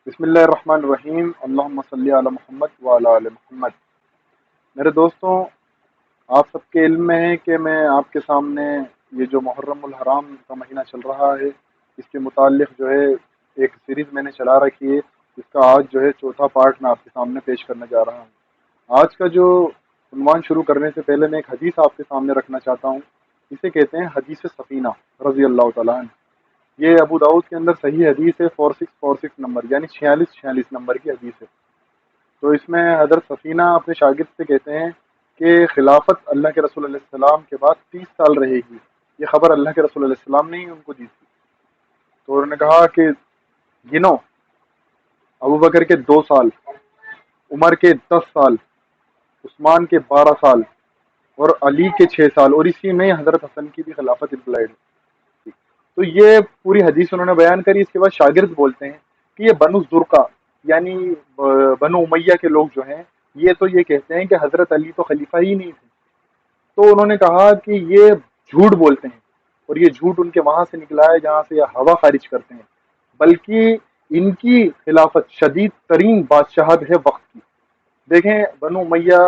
بسم اللہ الرحمن الرحیم، اللہم صلی علی محمد وعلی آل محمد۔ میرے دوستوں، آپ سب کے علم میں ہے کہ میں آپ کے سامنے یہ جو محرم الحرام کا مہینہ چل رہا ہے اس کے متعلق جو ہے ایک سیریز میں نے چلا رکھی ہے، جس کا آج جو ہے چوتھا پارٹ میں آپ کے سامنے پیش کرنے جا رہا ہوں۔ آج کا جو عنوان شروع کرنے سے پہلے میں ایک حدیث آپ کے سامنے رکھنا چاہتا ہوں، اسے کہتے ہیں حدیث سفینہ رضی اللہ تعالیٰ عنہ۔ یہ ابو داؤد کے اندر صحیح حدیث ہے، 4646 نمبر یعنی 4646 نمبر کی حدیث ہے۔ تو اس میں حضرت سفینہ اپنے شاگرد سے کہتے ہیں کہ خلافت اللہ کے رسول علیہ السلام کے بعد 30 سال رہے گی۔ یہ خبر اللہ کے رسول علیہ السلام نے ہی ان کو دی تھی۔ تو انہوں نے کہا کہ گنو، ابو بکر کے 2 سال، عمر کے 10 سال، عثمان کے 12 سال اور علی کے 6 سال، اور اسی میں حضرت حسن کی بھی خلافت امپلائڈ تھی۔ تو یہ پوری حدیث انہوں نے بیان کری۔ اس کے بعد شاگرد بولتے ہیں کہ یہ بنو زرقہ یعنی بنو امیہ کے لوگ جو ہیں، یہ تو یہ کہتے ہیں کہ حضرت علی تو خلیفہ ہی نہیں تھے۔ تو انہوں نے کہا کہ یہ جھوٹ بولتے ہیں، اور یہ جھوٹ ان کے وہاں سے نکلا ہے جہاں سے یہ ہوا خارج کرتے ہیں، بلکہ ان کی خلافت شدید ترین بادشاہت ہے وقت کی۔ دیکھیں، بنو امیہ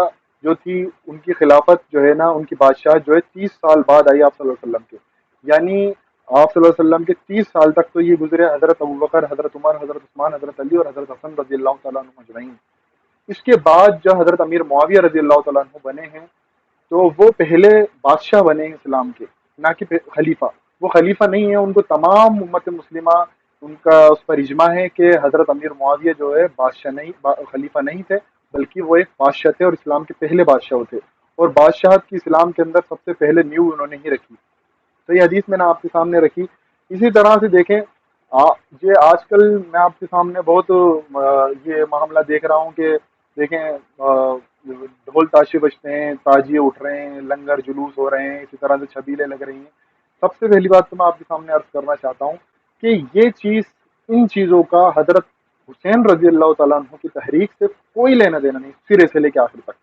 جو تھی ان کی خلافت جو ہے نا، ان کی بادشاہت جو ہے 30 سال بعد آئی آپ صلی اللہ علیہ وسلم کے، یعنی آپ صلی اللہ علیہ وسلم کے 30 سال تک تو یہ گزرے حضرت ابوبکر، حضرت عمر، حضرت عثمان، حضرت علی اور حضرت حسن رضی اللہ تعالیٰ عنہ اجمعین۔ اس کے بعد جب حضرت امیر معاویہ رضی اللہ تعالیٰ عنہ بنے ہیں تو وہ پہلے بادشاہ بنے ہیں اسلام کے، نہ کہ خلیفہ۔ وہ خلیفہ نہیں ہے، ان کو تمام امت مسلمہ ان کا اس پر اجماع ہے کہ حضرت امیر معاویہ جو ہے بادشاہ نہیں، خلیفہ نہیں تھے، بلکہ وہ ایک بادشاہ تھے اور اسلام کے پہلے بادشاہ تھے، اور بادشاہت کی اسلام کے اندر سب سے پہلے نیو انہوں نے ہی رکھی۔ تو یہ حدیث میں نے آپ کے سامنے رکھی۔ اسی طرح سے دیکھیں، یہ آج کل میں آپ کے سامنے بہت یہ معاملہ دیکھ رہا ہوں کہ دیکھیں ڈھول تاشے بجتے ہیں، تاجیے اٹھ رہے ہیں، لنگر جلوس ہو رہے ہیں، اسی طرح سے چھبیلیں لگ رہی ہیں۔ سب سے پہلی بات تو میں آپ کے سامنے عرض کرنا چاہتا ہوں کہ یہ چیز، ان چیزوں کا حضرت حسین رضی اللہ تعالیٰ عنہ کی تحریک سے کوئی لینا دینا نہیں، سرے سے لے کے آخر تک۔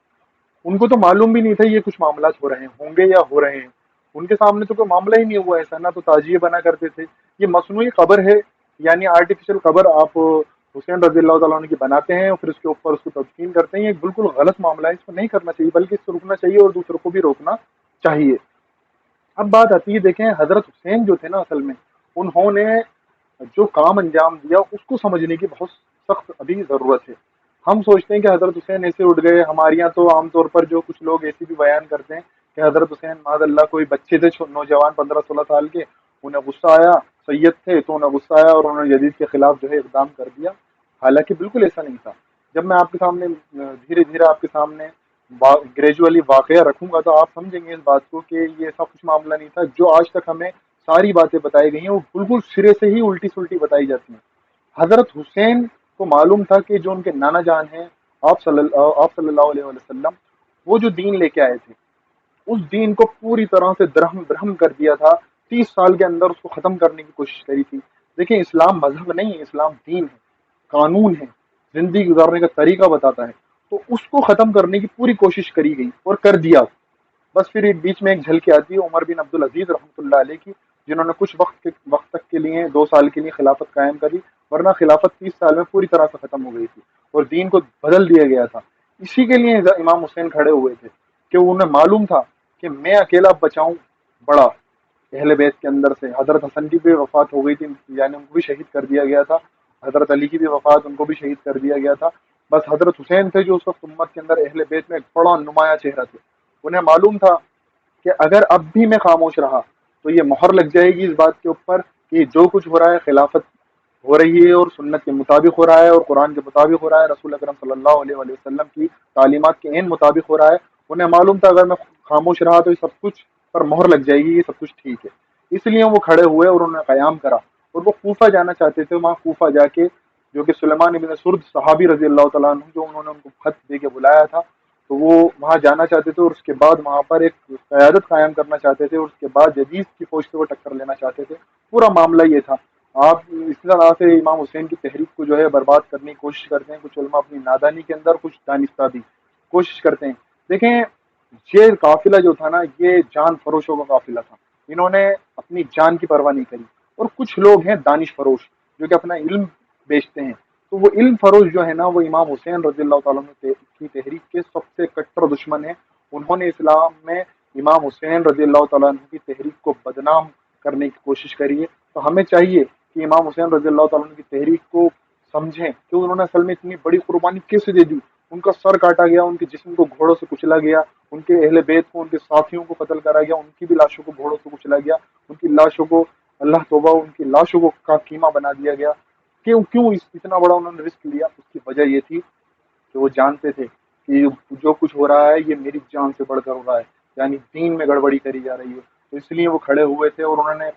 ان کو تو معلوم بھی نہیں تھا یہ کچھ معاملات ہو رہے ہیں، ہوں گے یا ہو رہے ہیں۔ ان کے سامنے تو کوئی معاملہ ہی نہیں ہوا ایسا، نہ تو تعجیے بنا کرتے تھے۔ یہ مصنوعی قبر ہے، یعنی آرٹیفیشل قبر آپ حسین رضی اللہ تعالیٰ عنہ کی بناتے ہیں اور پھر اس کے اوپر اس کو تدفین کرتے ہیں۔ یہ بالکل غلط معاملہ ہے، اس کو نہیں کرنا چاہیے، بلکہ اس سے رکنا چاہیے اور دوسروں کو بھی روکنا چاہیے۔ اب بات آتی ہے، دیکھیں حضرت حسین جو تھے نا، اصل میں انہوں نے جو کام انجام دیا اس کو سمجھنے کی بہت سخت ابھی ضرورت ہے۔ ہم سوچتے ہیں کہ حضرت حسین ایسے اٹھ گئے، ہمارے یہاں تو عام طور پر جو کچھ لوگ ایسے بھی بیان کرتے ہیں کہ حضرت حسین معاذ اللہ کوئی بچے تھے، نوجوان 15 16 سال کے، انہیں غصہ آیا، سید تھے تو انہیں غصہ آیا اور انہوں نے یزید کے خلاف جو ہے اقدام کر دیا۔ حالانکہ بالکل ایسا نہیں تھا۔ جب میں آپ کے سامنے دھیرے دھیرے آپ کے سامنے گریجولی واقعہ رکھوں گا تو آپ سمجھیں گے اس بات کو کہ یہ ایسا کچھ معاملہ نہیں تھا۔ جو آج تک ہمیں ساری باتیں بتائی گئی ہیں وہ بالکل سرے سے ہی الٹی سلٹی بتائی جاتی ہیں۔ حضرت حسین کو معلوم تھا کہ جو ان کے نانا جان ہیں آپ صلی اللہ علیہ وسلم، وہ جو دین لے کے آئے تھے اس دین کو پوری طرح سے درہم برہم کر دیا تھا۔ 30 سال کے اندر اس کو ختم کرنے کی کوشش کری تھی۔ دیکھیں، اسلام مذہب نہیں ہے، اسلام دین ہے، قانون ہے، زندگی گزارنے کا طریقہ بتاتا ہے۔ تو اس کو ختم کرنے کی پوری کوشش کری گئی اور کر دیا۔ بس پھر ایک بیچ میں ایک جھلکی آتی ہے عمر بن عبد العزیز رحمۃ اللہ علیہ کی، جنہوں نے کچھ وقت تک کے لیے 2 سال کے لیے خلافت قائم کری، ورنہ خلافت 30 سال میں پوری طرح سے ختم ہو گئی تھی اور دین کو بدل دیا گیا تھا۔ اسی کے لیے امام حسین کھڑے ہوئے تھے کہ انہیں معلوم تھا کہ میں اکیلا بچاؤں بڑا اہل بیت کے اندر سے۔ حضرت حسن کی بھی وفات ہو گئی تھی، یعنی ان کو بھی شہید کر دیا گیا تھا۔ حضرت علی کی بھی وفات، ان کو بھی شہید کر دیا گیا تھا۔ بس حضرت حسین تھے جو اس وقت امت کے اندر اہل بیت میں ایک بڑا نمایاں چہرہ تھے۔ انہیں معلوم تھا کہ اگر اب بھی میں خاموش رہا تو یہ مہر لگ جائے گی اس بات کے اوپر کہ جو کچھ ہو رہا ہے خلافت ہو رہی ہے اور سنت کے مطابق ہو رہا ہے اور قرآن کے مطابق ہو رہا ہے، رسول اکرم صلی اللہ علیہ وآلہ وسلم کی تعلیمات کے عین مطابق ہو رہا ہے۔ انہیں معلوم تھا اگر میں خاموش رہا تو یہ سب کچھ پر مہر لگ جائے گی، یہ سب کچھ ٹھیک ہے۔ اس لیے وہ کھڑے ہوئے اور انہوں نے قیام کرا، اور وہ کوفہ جانا چاہتے تھے۔ وہاں کوفہ جا کے، جو کہ سلیمان ابن سرد صحابی رضی اللہ تعالیٰ عنہ، جو انہوں نے ان کو خط دے کے بلایا تھا، تو وہ وہاں جانا چاہتے تھے اور اس کے بعد وہاں پر ایک قیادت قائم کرنا چاہتے تھے، اور اس کے بعد یزید کی فوج سے وہ ٹکر لینا چاہتے تھے۔ پورا معاملہ یہ تھا۔ آپ اس طرح سے امام حسین کی تحریک کو جو ہے برباد کرنے کی کوشش کرتے ہیں، کچھ علماء اپنی نادانی کے اندر، کچھ دانستہ بھی کوشش کرتے ہیں۔ دیکھیں، یہ قافلہ جو تھا نا، یہ جان فروشوں کا قافلہ تھا۔ انہوں نے اپنی جان کی پرواہ نہیں کری، اور کچھ لوگ ہیں دانش فروش جو کہ اپنا علم بیچتے ہیں۔ تو وہ علم فروش جو ہے نا، وہ امام حسین رضی اللہ تعالیٰ عنہ کی تحریک کے سب سے کٹر دشمن ہیں۔ انہوں نے اسلام میں امام حسین رضی اللہ تعالیٰ عنہ کی تحریک کو بدنام کرنے کی کوشش کری ہے۔ تو ہمیں چاہیے کہ امام حسین رضی اللہ تعالیٰ عنہ کی تحریک کو سمجھیں کہ انہوں نے اصل میں اتنی بڑی قربانی کس دے دی۔ ان کا سر کاٹا گیا، ان کے جسم کو گھوڑوں سے کچلا گیا، ان کے اہل بیت کو، ان کے ساتھیوں کو قتل کرا گیا، ان کی بھی لاشوں کو گھوڑوں سے کچلا گیا، ان کی لاشوں کو، اللہ توبہ، ان کی لاشوں کو کا قیمہ بنا دیا گیا۔ کیوں کیوں اتنا بڑا انہوں نے رسک لیا؟ اس کی وجہ یہ تھی کہ وہ جانتے تھے کہ جو کچھ ہو رہا ہے یہ میری جان سے بڑھ کر ہو رہا ہے، یعنی دین میں گڑبڑی کری جا رہی ہے۔ تو اس لیے وہ کھڑے ہوئے تھے اور انہوں نے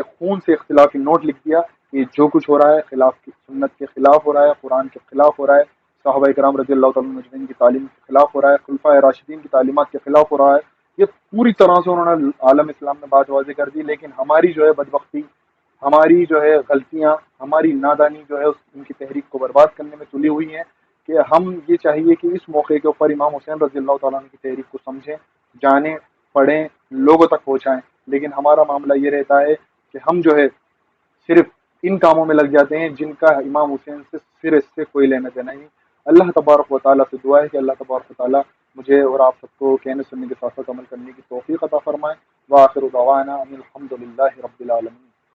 خون سے اختلافی نوٹ لکھ دیا کہ جو کچھ ہو رہا ہے خلاف کی سنت کے خلاف ہو رہا ہے، قرآن کے خلاف ہو رہا ہے، صحابہ کرام رضی اللہ تعالیٰ مجمعین کی تعلیم کے خلاف ہو رہا ہے، خلفائے راشدین کی تعلیمات کے خلاف ہو رہا ہے۔ یہ پوری طرح سے انہوں نے عالم اسلام میں بات واضح کر دی، لیکن ہماری جو ہے بدبختی، ہماری جو ہے غلطیاں، ہماری نادانی جو ہے ان کی تحریک کو برباد کرنے میں تلی ہوئی ہیں۔ کہ ہم یہ چاہیے کہ اس موقع کے اوپر امام حسین رضی اللہ تعالیٰ عنہ کی تحریک کو سمجھیں، جانیں، پڑھیں، لوگوں تک پہنچائیں۔ لیکن ہمارا معاملہ یہ رہتا ہے کہ ہم جو ہے صرف ان کاموں میں لگ جاتے ہیں جن کا امام حسین سے سے کوئی لینا دینا نہیں۔ اللہ تبارک و تعالیٰ سے دعا ہے کہ اللہ تبارک و تعالیٰ مجھے اور آپ سب کو کہنے سننے کے ساتھ ساتھ عمل کرنے کی توفیق عطا فرمائے۔ وآخر دعوانا ان الحمد للہ رب العالمین۔